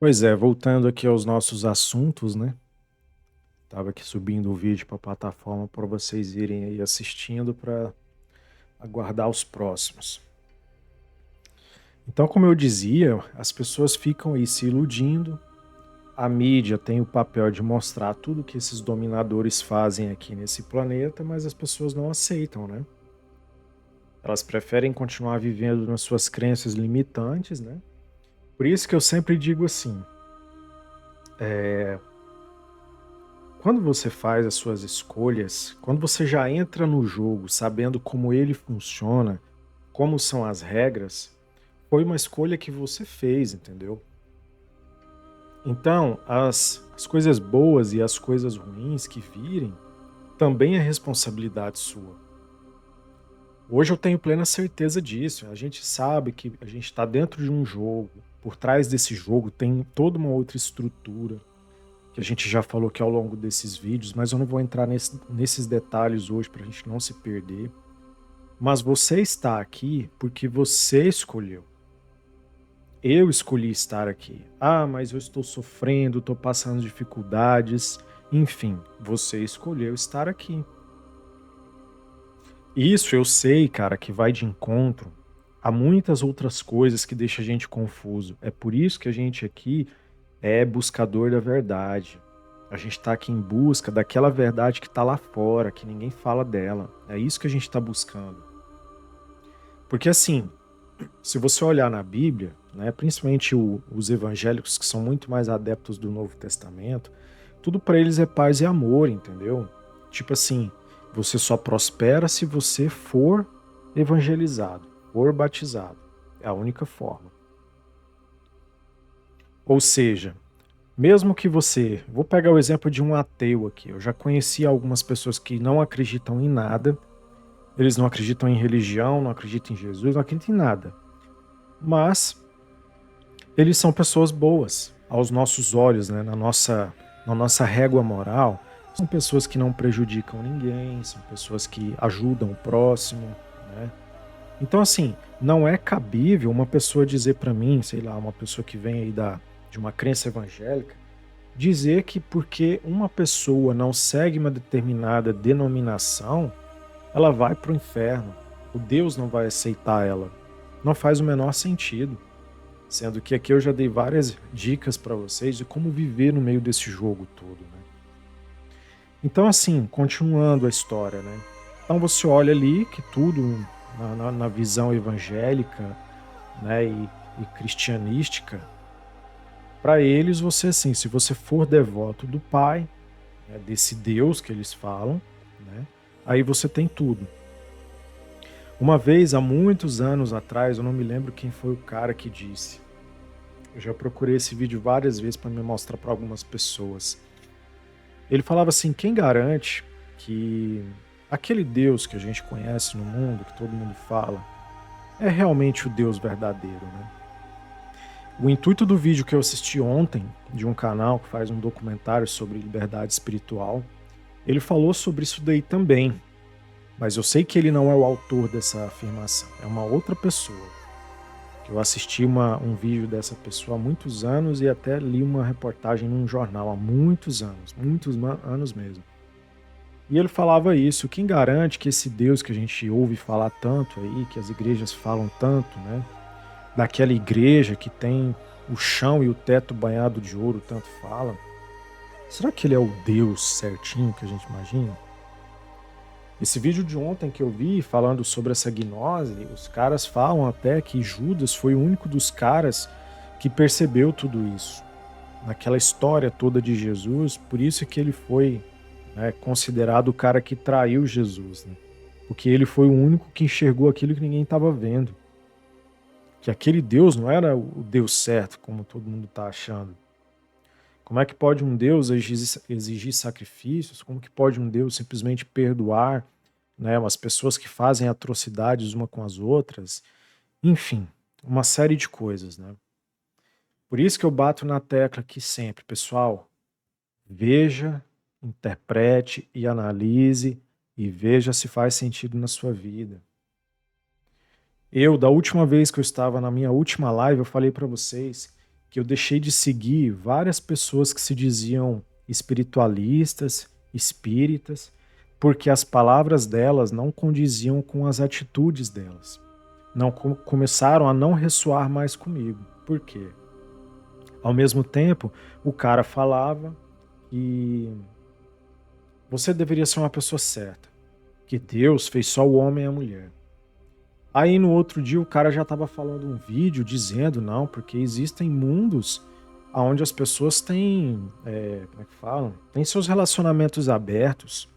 Pois é, voltando aqui aos nossos assuntos, né? Tava aqui subindo o vídeo para a plataforma para vocês irem aí assistindo para aguardar os próximos. Então, como eu dizia, as pessoas ficam aí se iludindo. A mídia tem o papel de mostrar tudo que esses dominadores fazem aqui nesse planeta, mas as pessoas não aceitam, né? Elas preferem continuar vivendo nas suas crenças limitantes, né? Por isso que eu sempre digo assim: quando você faz as suas escolhas, quando você já entra no jogo sabendo como ele funciona, como são as regras, foi uma escolha que você fez, entendeu? Então, as coisas boas e as coisas ruins que virem também é responsabilidade sua. Hoje eu tenho plena certeza disso. A gente sabe que a gente está dentro de um jogo. Por trás desse jogo tem toda uma outra estrutura que a gente já falou aqui ao longo desses vídeos, mas eu não vou entrar nesses detalhes hoje para a gente não se perder. Mas você está aqui porque você escolheu. Eu escolhi estar aqui. Ah, mas eu estou sofrendo, estou passando dificuldades. Enfim, você escolheu estar aqui. Isso eu sei, cara, que vai de encontro a muitas outras coisas que deixa a gente confuso. É por isso que a gente aqui é buscador da verdade. A gente está aqui em busca daquela verdade que está lá fora, que ninguém fala dela. É isso que a gente está buscando. Porque assim, se você olhar na Bíblia, né, principalmente os evangélicos que são muito mais adeptos do Novo Testamento, tudo para eles é paz e amor, entendeu? Tipo assim, você só prospera se você for evangelizado, for batizado. É a única forma. Ou seja, mesmo que você. Vou pegar o exemplo de um ateu aqui. Eu já conheci algumas pessoas que não acreditam em nada. Eles não acreditam em religião, não acreditam em Jesus, não acreditam em nada. Mas eles são pessoas boas aos nossos olhos, né? Na nossa régua moral. São pessoas que não prejudicam ninguém, são pessoas que ajudam o próximo, né? Então, assim, não é cabível uma pessoa dizer para mim, sei lá, uma pessoa que vem aí de uma crença evangélica, dizer que porque uma pessoa não segue uma determinada denominação, ela vai para o inferno. O Deus não vai aceitar ela. Não faz o menor sentido. Sendo que aqui eu já dei várias dicas para vocês de como viver no meio desse jogo todo, né? Então, assim, continuando a história, né? Então você olha ali que tudo na visão evangélica, né, e cristianística, para eles você assim, se você for devoto do Pai, né, desse Deus que eles falam, né, aí você tem tudo. Uma vez, há muitos anos atrás, eu não me lembro quem foi o cara que disse. Eu já procurei esse vídeo várias vezes para me mostrar para algumas pessoas. Ele falava assim: quem garante que aquele Deus que a gente conhece no mundo, que todo mundo fala, é realmente o Deus verdadeiro, né? O intuito do vídeo que eu assisti ontem, de um canal que faz um documentário sobre liberdade espiritual, ele falou sobre isso daí também. Mas eu sei que ele não é o autor dessa afirmação, é uma outra pessoa. Eu assisti um vídeo dessa pessoa há muitos anos e até li uma reportagem num jornal há muitos anos mesmo. E ele falava isso: quem garante que esse Deus que a gente ouve falar tanto aí, que as igrejas falam tanto, né? Daquela igreja que tem o chão e o teto banhado de ouro, tanto fala. Será que ele é o Deus certinho que a gente imagina? Esse vídeo de ontem que eu vi falando sobre essa gnose, os caras falam até que Judas foi o único dos caras que percebeu tudo isso. Naquela história toda de Jesus, por isso que ele foi, né, considerado o cara que traiu Jesus, né? Porque ele foi o único que enxergou aquilo que ninguém estava vendo. Que aquele Deus não era o Deus certo, como todo mundo está achando. Como é que pode um Deus exigir sacrifícios? Como que pode um Deus simplesmente perdoar, né, as pessoas que fazem atrocidades uma com as outras? Enfim, uma série de coisas, né? Por isso que eu bato na tecla aqui sempre, pessoal. Veja, interprete e analise e veja se faz sentido na sua vida. Da última vez que eu estava na minha última live, eu falei para vocês que eu deixei de seguir várias pessoas que se diziam espiritualistas, espíritas, porque as palavras delas não condiziam com as atitudes delas. Não começaram a não ressoar mais comigo. Por quê? Ao mesmo tempo, o cara falava que você deveria ser uma pessoa certa, que Deus fez só o homem e a mulher. Aí no outro dia o cara já estava falando um vídeo dizendo, não, porque existem mundos onde as pessoas têm, como é que falam? Tem seus relacionamentos abertos.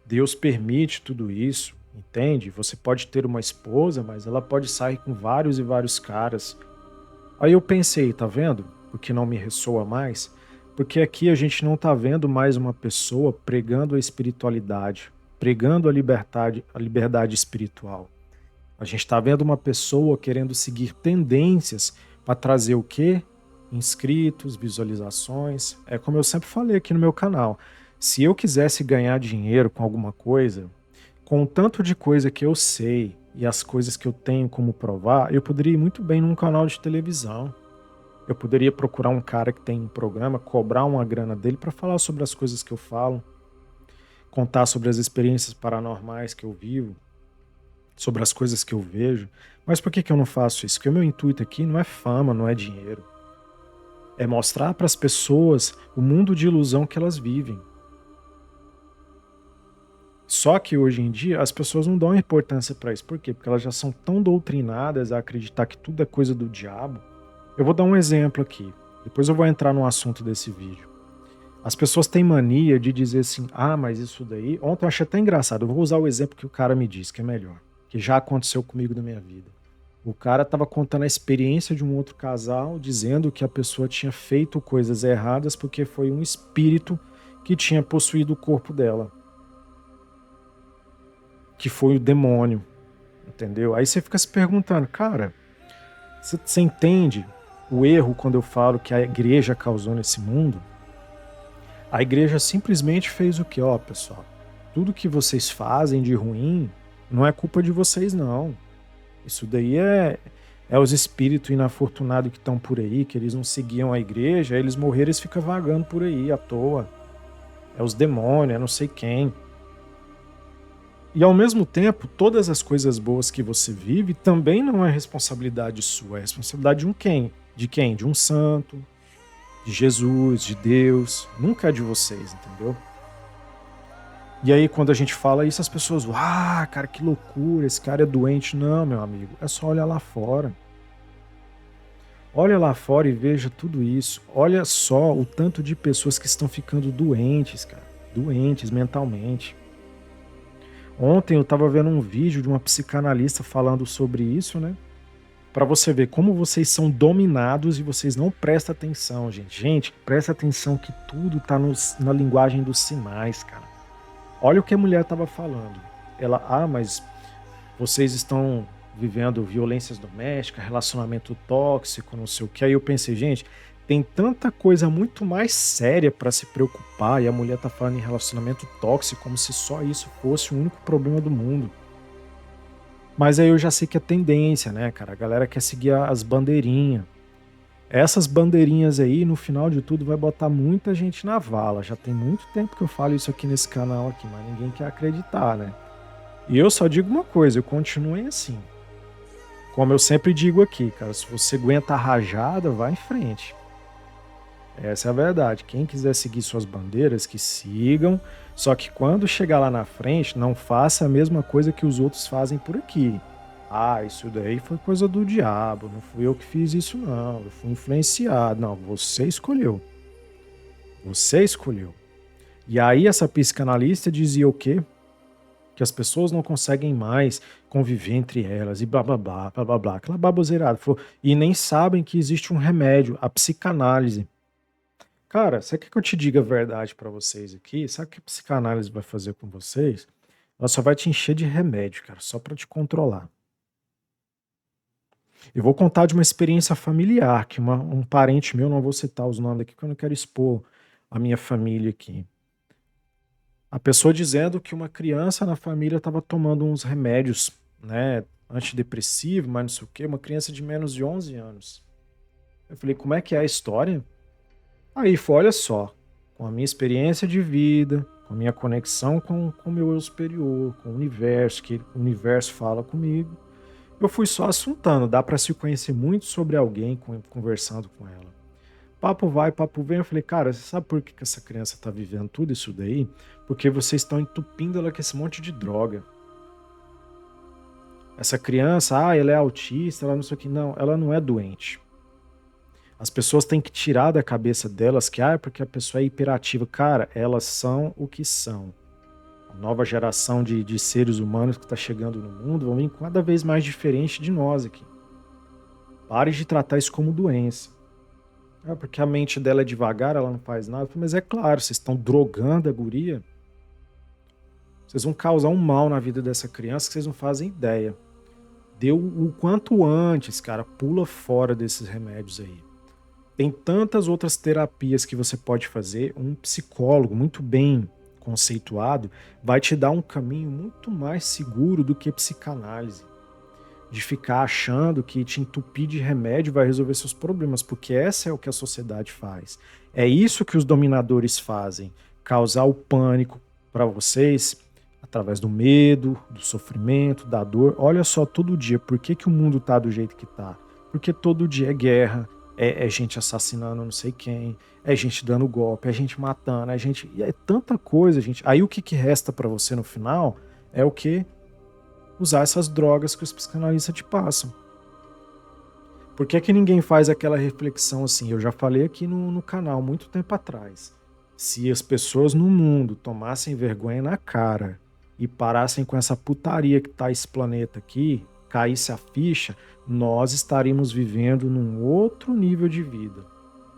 Deus permite tudo isso, entende? Você pode ter uma esposa, mas ela pode sair com vários e vários caras. Aí eu pensei, tá vendo? Porque não me ressoa mais? Porque aqui a gente não tá vendo mais uma pessoa pregando a espiritualidade, pregando a liberdade espiritual. A gente está vendo uma pessoa querendo seguir tendências para trazer o quê? Inscritos, visualizações. É como eu sempre falei aqui no meu canal. Se eu quisesse ganhar dinheiro com alguma coisa, com o tanto de coisa que eu sei e as coisas que eu tenho como provar, eu poderia ir muito bem num canal de televisão. Eu poderia procurar um cara que tem um programa, cobrar uma grana dele para falar sobre as coisas que eu falo, contar sobre as experiências paranormais que eu vivo, sobre as coisas que eu vejo. Mas por que eu não faço isso? Porque o meu intuito aqui não é fama, não é dinheiro. É mostrar para as pessoas o mundo de ilusão que elas vivem. Só que hoje em dia as pessoas não dão importância para isso. Por quê? Porque elas já são tão doutrinadas a acreditar que tudo é coisa do diabo. Eu vou dar um exemplo aqui. Depois eu vou entrar no assunto desse vídeo. As pessoas têm mania de dizer assim, ah, mas isso daí... Ontem eu achei até engraçado. Eu vou usar o exemplo que o cara me disse, que é melhor. Que já aconteceu comigo na minha vida. O cara estava contando a experiência de um outro casal, dizendo que a pessoa tinha feito coisas erradas porque foi um espírito que tinha possuído o corpo dela. Que foi o demônio, entendeu? Aí você fica se perguntando, cara, você entende o erro quando eu falo que a igreja causou nesse mundo? A igreja simplesmente fez o que, ó, pessoal? Tudo que vocês fazem de ruim não é culpa de vocês, não. Isso daí é os espíritos inafortunados que estão por aí, que eles não seguiam a igreja, eles morreram, eles ficam vagando por aí à toa. É os demônios, é não sei quem. E ao mesmo tempo, todas as coisas boas que você vive também não é responsabilidade sua, é responsabilidade de um quem? De quem? De um santo, de Jesus, de Deus. Nunca é de vocês, entendeu? E aí, quando a gente fala isso, as pessoas, cara, que loucura, esse cara é doente. Não, meu amigo, é só olhar lá fora. Olha lá fora e veja tudo isso. Olha só o tanto de pessoas que estão ficando doentes, cara. Doentes mentalmente. Ontem eu estava vendo um vídeo de uma psicanalista falando sobre isso, né? Para você ver como vocês são dominados e vocês não prestam atenção, gente. Gente, presta atenção que tudo tá na linguagem dos sinais, cara. Olha o que a mulher estava falando. Ela, mas vocês estão vivendo violências domésticas, relacionamento tóxico, não sei o que. Aí eu pensei, gente, tem tanta coisa muito mais séria para se preocupar e a mulher tá falando em relacionamento tóxico como se só isso fosse o único problema do mundo. Mas aí eu já sei que é tendência, né, cara? A galera quer seguir as bandeirinhas. Essas bandeirinhas aí, no final de tudo, vai botar muita gente na vala. Já tem muito tempo que eu falo isso aqui nesse canal aqui, mas ninguém quer acreditar, né? E eu só digo uma coisa, eu continuem assim. Como eu sempre digo aqui, cara, se você aguenta a rajada, vai em frente. Essa é a verdade. Quem quiser seguir suas bandeiras, que sigam. Só que quando chegar lá na frente, não faça a mesma coisa que os outros fazem por aqui. Isso daí foi coisa do diabo. Não fui eu que fiz isso, não. Eu fui influenciado. Não, você escolheu. Você escolheu. E aí essa psicanalista dizia o quê? Que as pessoas não conseguem mais conviver entre elas e blá blá blá, blá blá blá. Aquela baboseirada. E nem sabem que existe um remédio, a psicanálise. Cara, você quer que eu te diga a verdade pra vocês aqui? Sabe o que a psicanálise vai fazer com vocês? Ela só vai te encher de remédio, cara, só pra te controlar. Eu vou contar de uma experiência familiar, que um parente meu, não vou citar os nomes aqui, porque eu não quero expor a minha família aqui. A pessoa dizendo que uma criança na família estava tomando uns remédios, né, antidepressivo, mas não sei o quê, uma criança de menos de 11 anos. Eu falei, como é que é a história? Aí foi, olha só, com a minha experiência de vida, com a minha conexão com o meu eu superior, com o universo, que o universo fala comigo, eu fui só assuntando, dá para se conhecer muito sobre alguém conversando com ela. Papo vai, papo vem, eu falei, cara, você sabe por que que essa criança tá vivendo tudo isso daí? Porque vocês estão entupindo ela com esse monte de droga. Essa criança, ela é autista, ela não sei o que, não, ela não é doente. As pessoas têm que tirar da cabeça delas que, é porque a pessoa é hiperativa. Cara, elas são o que são. A nova geração de seres humanos que está chegando no mundo vão vir cada vez mais diferente de nós aqui. Pare de tratar isso como doença. Porque a mente dela é devagar, ela não faz nada. Mas é claro, vocês estão drogando a guria. Vocês vão causar um mal na vida dessa criança que vocês não fazem ideia. Deu o quanto antes, cara, pula fora desses remédios aí. Tem tantas outras terapias que você pode fazer. Um psicólogo muito bem conceituado vai te dar um caminho muito mais seguro do que psicanálise. De ficar achando que te entupir de remédio vai resolver seus problemas, porque essa é o que a sociedade faz. É isso que os dominadores fazem, causar o pânico para vocês através do medo, do sofrimento, da dor. Olha só, todo dia, por que que o mundo tá do jeito que tá? Porque todo dia é guerra, é gente assassinando não sei quem, é gente dando golpe, é gente matando, é gente... É tanta coisa, gente. Aí o que que resta para você no final é o quê? Usar essas drogas que os psicanalistas te passam. Por que que ninguém faz aquela reflexão assim? Eu já falei aqui no canal muito tempo atrás. Se as pessoas no mundo tomassem vergonha na cara e parassem com essa putaria que tá esse planeta aqui, caísse a ficha, nós estaríamos vivendo num outro nível de vida.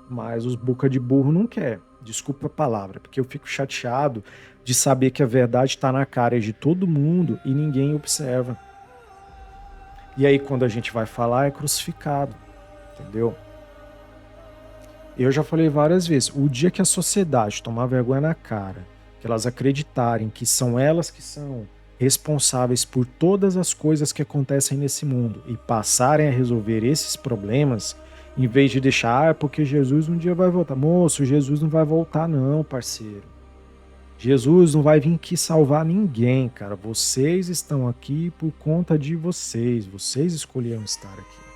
Mas os boca de burro não quer. Desculpa a palavra, porque eu fico chateado de saber que a verdade está na cara de todo mundo e ninguém observa. E aí quando a gente vai falar é crucificado, entendeu? Eu já falei várias vezes, o dia que a sociedade tomar vergonha na cara, que elas acreditarem que são elas que são responsáveis por todas as coisas que acontecem nesse mundo e passarem a resolver esses problemas, em vez de deixar, porque Jesus um dia vai voltar. Moço, Jesus não vai voltar não, parceiro. Jesus não vai vir aqui salvar ninguém, cara. Vocês estão aqui por conta de vocês. Vocês escolheram estar aqui.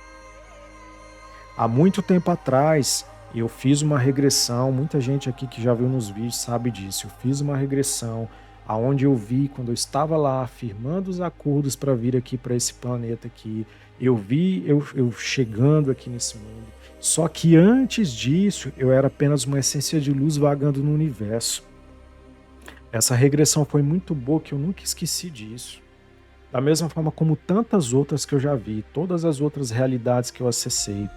Há muito tempo atrás, eu fiz uma regressão. Muita gente aqui que já viu nos vídeos sabe disso. Eu fiz uma regressão aonde eu vi quando eu estava lá firmando os acordos para vir aqui para esse planeta aqui. Eu vi eu chegando aqui nesse mundo. Só que antes disso, eu era apenas uma essência de luz vagando no universo. Essa regressão foi muito boa que eu nunca esqueci disso. Da mesma forma como tantas outras que eu já vi, todas as outras realidades que eu acessei.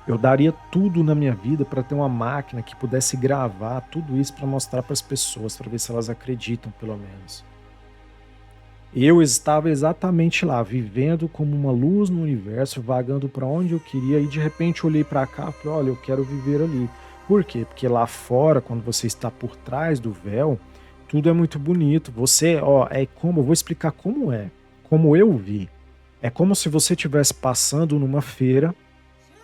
Eu daria tudo na minha vida para ter uma máquina que pudesse gravar tudo isso para mostrar para as pessoas, para ver se elas acreditam, pelo menos. Eu estava exatamente lá, vivendo como uma luz no universo, vagando para onde eu queria, e de repente olhei para cá e falei, olha, eu quero viver ali. Por quê? Porque lá fora, quando você está por trás do véu, tudo é muito bonito. Você, eu vou explicar como é, como eu vi. É como se você estivesse passando numa feira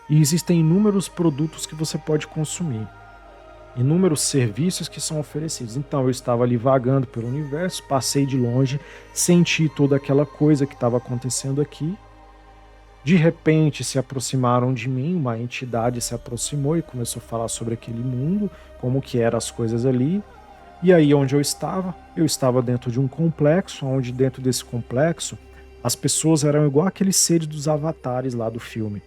e existem inúmeros produtos que você pode consumir, inúmeros serviços que são oferecidos. Então eu estava ali vagando pelo universo, passei de longe, senti toda aquela coisa que estava acontecendo aqui. De repente se aproximaram de mim, uma entidade se aproximou e começou a falar sobre aquele mundo, como que eram as coisas ali. E aí onde eu estava dentro de um complexo, onde dentro desse complexo as pessoas eram igual aqueles seres dos avatares lá do filme.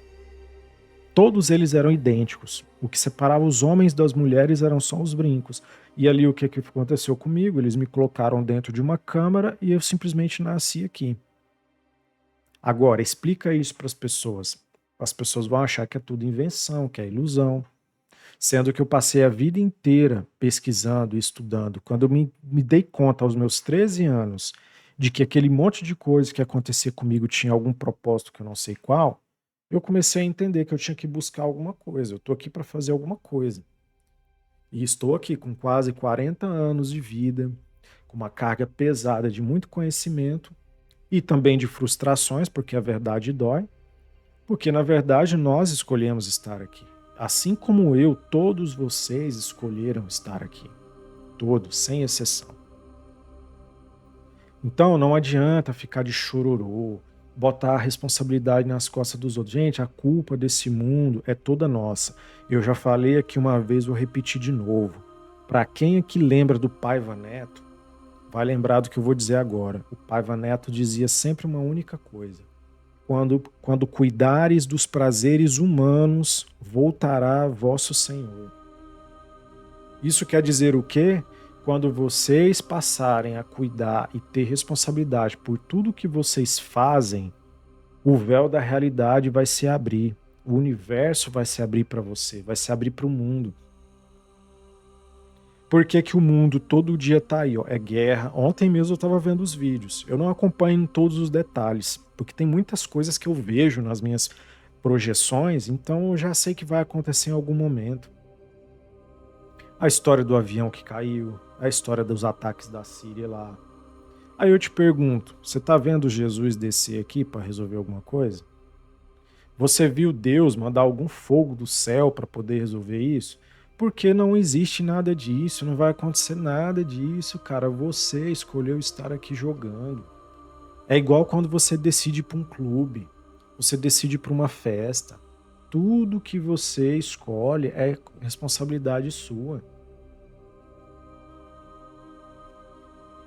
Todos eles eram idênticos. O que separava os homens das mulheres eram só os brincos. E ali o que aconteceu comigo? Eles me colocaram dentro de uma câmara e eu simplesmente nasci aqui. Agora, explica isso para as pessoas. As pessoas vão achar que é tudo invenção, que é ilusão. Sendo que eu passei a vida inteira pesquisando e estudando. Quando eu me dei conta aos meus 13 anos de que aquele monte de coisa que acontecia comigo tinha algum propósito que eu não sei qual, eu comecei a entender que eu tinha que buscar alguma coisa. Eu estou aqui para fazer alguma coisa. E estou aqui com quase 40 anos de vida, com uma carga pesada de muito conhecimento e também de frustrações, porque a verdade dói. Porque, na verdade, nós escolhemos estar aqui. Assim como eu, todos vocês escolheram estar aqui. Todos, sem exceção. Então, não adianta ficar de chororô, botar a responsabilidade nas costas dos outros. Gente, a culpa desse mundo é toda nossa. Eu já falei aqui uma vez, vou repetir de novo. Para quem é que lembra do Paiva Neto, vai lembrar do que eu vou dizer agora. O Paiva Neto dizia sempre uma única coisa: quando cuidares dos prazeres humanos, voltará vosso Senhor. Isso quer dizer o quê? Quando vocês passarem a cuidar e ter responsabilidade por tudo que vocês fazem, o véu da realidade vai se abrir. O universo vai se abrir para você, vai se abrir para o mundo. Por que que o mundo todo dia tá aí, ó? É guerra. Ontem mesmo eu estava vendo os vídeos. Eu não acompanho todos os detalhes, porque tem muitas coisas que eu vejo nas minhas projeções, então eu já sei que vai acontecer em algum momento. A história do avião que caiu, a história dos ataques da Síria lá. Aí eu te pergunto, você tá vendo Jesus descer aqui para resolver alguma coisa? Você viu Deus mandar algum fogo do céu para poder resolver isso? Porque não existe nada disso, não vai acontecer nada disso, cara. Você escolheu estar aqui jogando. É igual quando você decide ir para um clube, você decide ir para uma festa. Tudo que você escolhe é responsabilidade sua.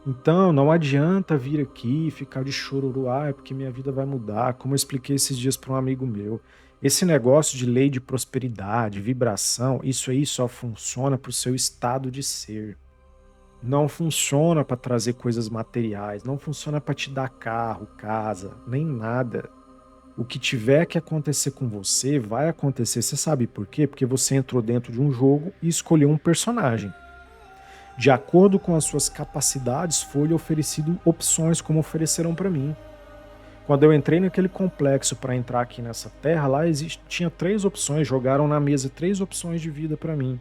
Então, não adianta vir aqui e ficar de chororô, é porque minha vida vai mudar, como eu expliquei esses dias para um amigo meu. Esse negócio de lei de prosperidade, vibração, isso aí só funciona para o seu estado de ser. Não funciona para trazer coisas materiais, não funciona para te dar carro, casa, nem nada. O que tiver que acontecer com você, vai acontecer. Você sabe por quê? Porque você entrou dentro de um jogo e escolheu um personagem. De acordo com as suas capacidades, foi-lhe oferecido opções como ofereceram para mim. Quando eu entrei naquele complexo para entrar aqui nessa terra, lá tinha 3 opções, jogaram na mesa 3 opções de vida para mim.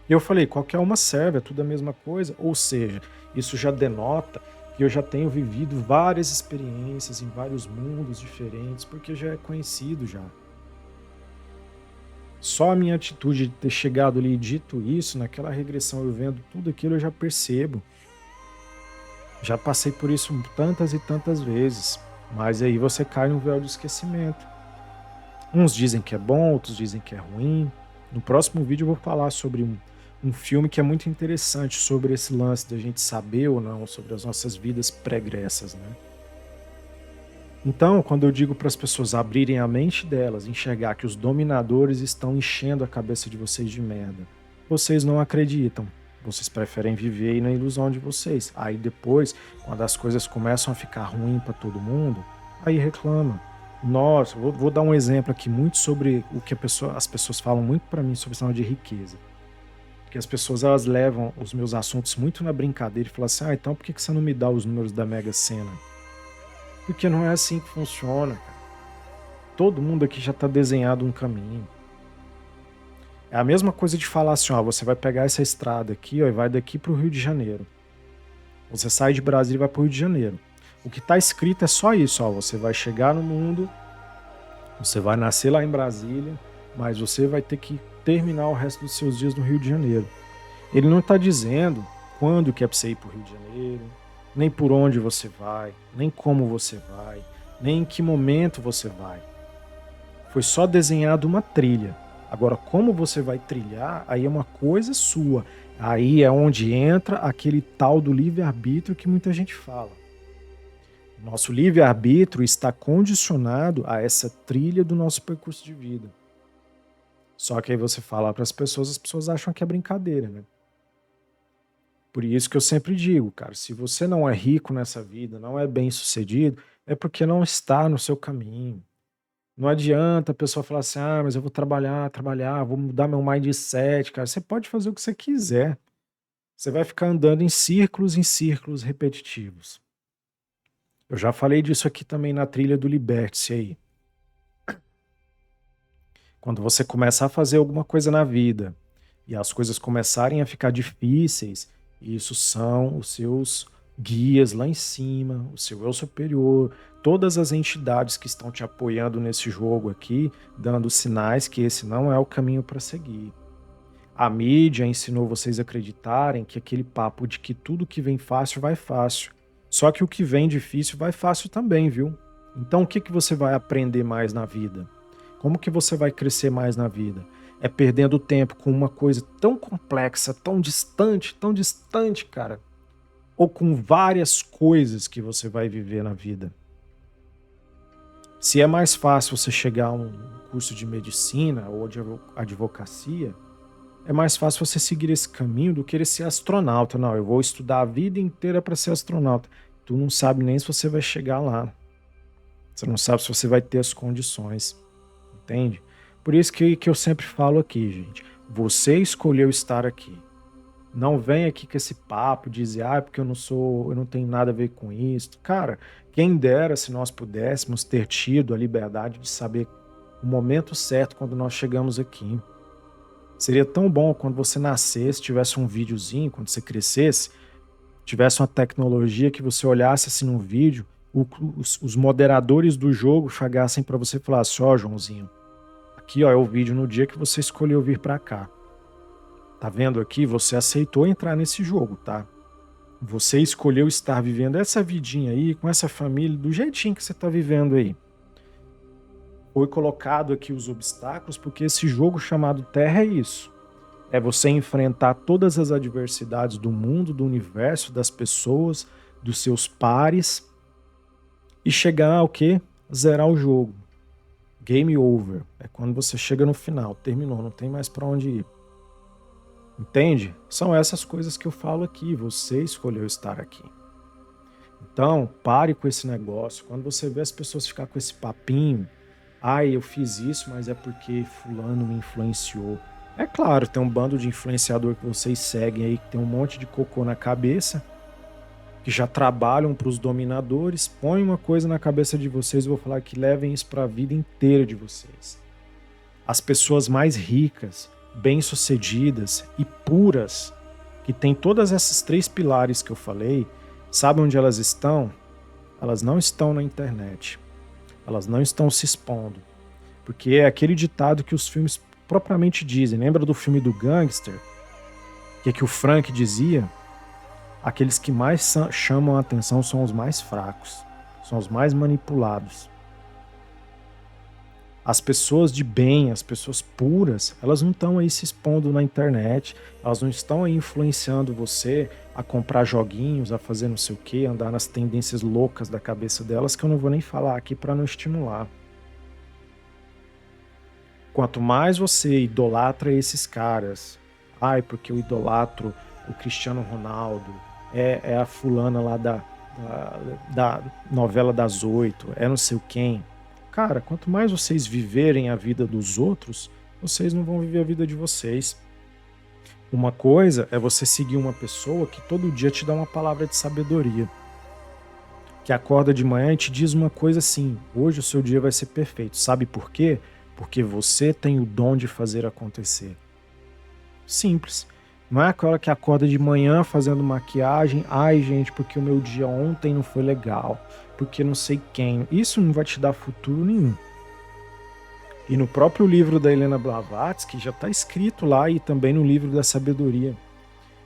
Eu falei, qualquer uma serve, é tudo a mesma coisa. Ou seja, isso já denota que eu já tenho vivido várias experiências em vários mundos diferentes, porque já é conhecido já. Só a minha atitude de ter chegado ali e dito isso, naquela regressão eu vendo tudo aquilo, eu já percebo. Já passei por isso tantas e tantas vezes, mas aí você cai no véu do esquecimento. Uns dizem que é bom, outros dizem que é ruim. No próximo vídeo eu vou falar sobre um filme que é muito interessante, sobre esse lance da gente saber ou não, sobre as nossas vidas pregressas, né? Então, quando eu digo para as pessoas abrirem a mente delas, enxergar que os dominadores estão enchendo a cabeça de vocês de merda, vocês não acreditam. Vocês preferem viver aí na ilusão de vocês. Aí depois, quando as coisas começam a ficar ruim para todo mundo, aí reclama. Nossa, vou dar um exemplo aqui muito sobre o que as pessoas falam muito para mim sobre sinal de riqueza. Porque as pessoas elas levam os meus assuntos muito na brincadeira e falam assim: então por que você não me dá os números da Mega Sena? Porque não é assim que funciona, cara. Todo mundo aqui já está desenhado um caminho. É a mesma coisa de falar assim, ó, você vai pegar essa estrada aqui, ó, e vai daqui para o Rio de Janeiro. Você sai de Brasília e vai para o Rio de Janeiro. O que está escrito é só isso, ó, você vai chegar no mundo, você vai nascer lá em Brasília, mas você vai ter que terminar o resto dos seus dias no Rio de Janeiro. Ele não está dizendo quando que é para você ir para o Rio de Janeiro, nem por onde você vai, nem como você vai, nem em que momento você vai. Foi só desenhado uma trilha. Agora, como você vai trilhar, aí é uma coisa sua. Aí é onde entra aquele tal do livre-arbítrio que muita gente fala. Nosso livre-arbítrio está condicionado a essa trilha do nosso percurso de vida. Só que aí você fala para as pessoas acham que é brincadeira, né? Por isso que eu sempre digo, cara, se você não é rico nessa vida, não é bem sucedido, é porque não está no seu caminho. Não adianta a pessoa falar assim, mas eu vou trabalhar, vou mudar meu mindset, cara. Você pode fazer o que você quiser. Você vai ficar andando em círculos repetitivos. Eu já falei disso aqui também na trilha do Liberte-se aí. Quando você começar a fazer alguma coisa na vida e as coisas começarem a ficar difíceis, isso são os seus guias lá em cima, o seu eu superior, todas as entidades que estão te apoiando nesse jogo aqui, dando sinais que esse não é o caminho para seguir. A mídia ensinou vocês a acreditarem que aquele papo de que tudo que vem fácil vai fácil. Só que o que vem difícil vai fácil também, viu? Então o que que você vai aprender mais na vida? Como que você vai crescer mais na vida? É perdendo tempo com uma coisa tão complexa, tão distante, cara. Ou com várias coisas que você vai viver na vida. Se é mais fácil você chegar a um curso de medicina ou de advocacia, é mais fácil você seguir esse caminho do que querer ser astronauta. Não, eu vou estudar a vida inteira para ser astronauta. Tu não sabe nem se você vai chegar lá. Você não sabe se você vai ter as condições. Entende? Por isso que eu sempre falo aqui, gente. Você escolheu estar aqui. Não vem aqui com esse papo, dizer, porque eu não tenho nada a ver com isso. Cara, quem dera se nós pudéssemos ter tido a liberdade de saber o momento certo quando nós chegamos aqui. Seria tão bom quando você nascesse, tivesse um videozinho, quando você crescesse, tivesse uma tecnologia que você olhasse assim num vídeo, os moderadores do jogo chegassem para você e falassem, Joãozinho, aqui é o vídeo no dia que você escolheu vir para cá. Tá vendo aqui? Você aceitou entrar nesse jogo, tá? Você escolheu estar vivendo essa vidinha aí, com essa família, do jeitinho que você tá vivendo aí. Foi colocado aqui os obstáculos, porque esse jogo chamado Terra é isso. É você enfrentar todas as adversidades do mundo, do universo, das pessoas, dos seus pares, e chegar ao quê? Zerar o jogo. Game over. É quando você chega no final, terminou, não tem mais pra onde ir. Entende? São essas coisas que eu falo aqui. Você escolheu estar aqui. Então, pare com esse negócio. Quando você vê as pessoas ficar com esse papinho, eu fiz isso, mas é porque fulano me influenciou. É claro, tem um bando de influenciador que vocês seguem aí, que tem um monte de cocô na cabeça, que já trabalham para os dominadores. Põe uma coisa na cabeça de vocês, eu vou falar que levem isso para a vida inteira de vocês. As pessoas mais ricas, bem-sucedidas e puras, que tem todas esses 3 pilares que eu falei, sabe onde elas estão? Elas não estão na internet. Elas não estão se expondo. Porque é aquele ditado que os filmes propriamente dizem. Lembra do filme do Gangster? Que o Frank dizia? Aqueles que mais chamam a atenção são os mais fracos. São os mais manipulados. As pessoas de bem, as pessoas puras, elas não estão aí se expondo na internet, elas não estão aí influenciando você a comprar joguinhos, a fazer não sei o que, andar nas tendências loucas da cabeça delas, que eu não vou nem falar aqui para não estimular. Quanto mais você idolatra esses caras, porque eu idolatro o Cristiano Ronaldo, é a fulana lá da novela das 8, é não sei quem. Cara, quanto mais vocês viverem a vida dos outros, vocês não vão viver a vida de vocês. Uma coisa é você seguir uma pessoa que todo dia te dá uma palavra de sabedoria. Que acorda de manhã e te diz uma coisa assim, hoje o seu dia vai ser perfeito. Sabe por quê? Porque você tem o dom de fazer acontecer. Simples. Não é aquela que acorda de manhã fazendo maquiagem, gente, porque o meu dia ontem não foi legal, porque não sei quem. Isso não vai te dar futuro nenhum. E no próprio livro da Helena Blavatsky já está escrito lá, e também no livro da sabedoria.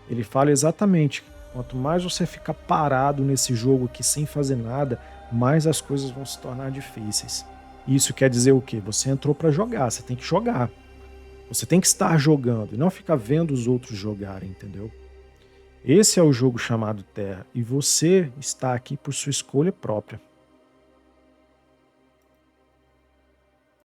Ele fala exatamente, quanto mais você ficar parado nesse jogo aqui sem fazer nada, mais as coisas vão se tornar difíceis. Isso quer dizer o quê? Você entrou para jogar, você tem que jogar. Você tem que estar jogando e não ficar vendo os outros jogarem, entendeu? Esse é o jogo chamado Terra e você está aqui por sua escolha própria.